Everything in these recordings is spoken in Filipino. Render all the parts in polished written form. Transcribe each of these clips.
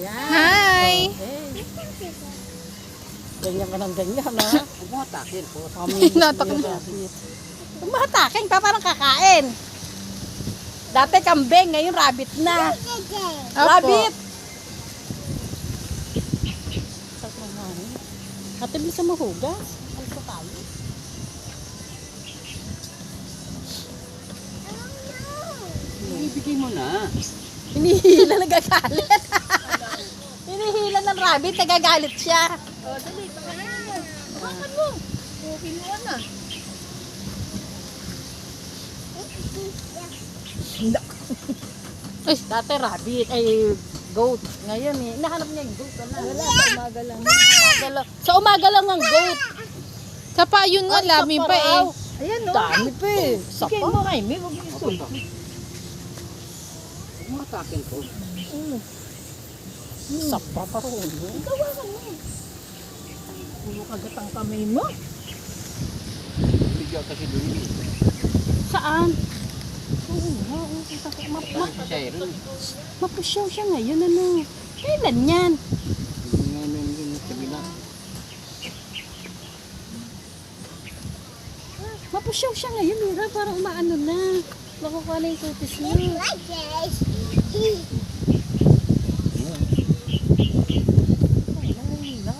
Yan. Hi! Okay. Ganyan ka ng ganyan, ha? Huwag mo hatakin po. Hinatak na. Huwag mahatakin pa, parang kakain. Dati kambing, ngayon rabbit na. Rabbit! Ate, bisa mahugas. Ay, ito tayo. Ibigay mo na. Hinihila, nagagalit. Hinihila ng rabbit, nagagalit siya. Oh, dali, pangalan. Hawakan mo. Oh, kinuha na. Ay, dati rabbit, ay goat. Ngayon eh, nahanap niya yung goat. Wala, sa umaga lang. Sa umaga lang ang goat. Sa pa, yun nga, Ay, lami sa pa eh. paraw. Ayan, no? Dami pa eh. Sa Sige pa. mo, Raimi, huwag mo isul. Huwag mo hatakin po. Sa pa pa rin. Gawakan mo. Puro kagat ang kamay mo. Bigyan kasi doon. Saan? Siya rin. Mapusyaw siya ngayon, ano? Kailan yan? Ngayon yung kabila. Mapusyaw siya ngayon, Mira. Parang umaano na. Makukuha na yung kutis niya.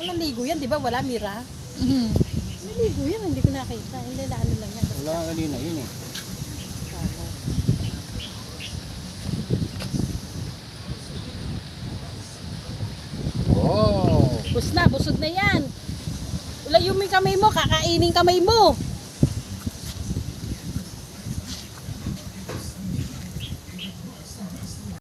Naligo yan, di ba? Wala, Mira. Naligo yan, hindi ko nakita. Hindi na ano lang yan. Wala nga kanina yun eh. Bus na, busog na yan. Ulayo mo yung kamay mo, kakainin kamay mo.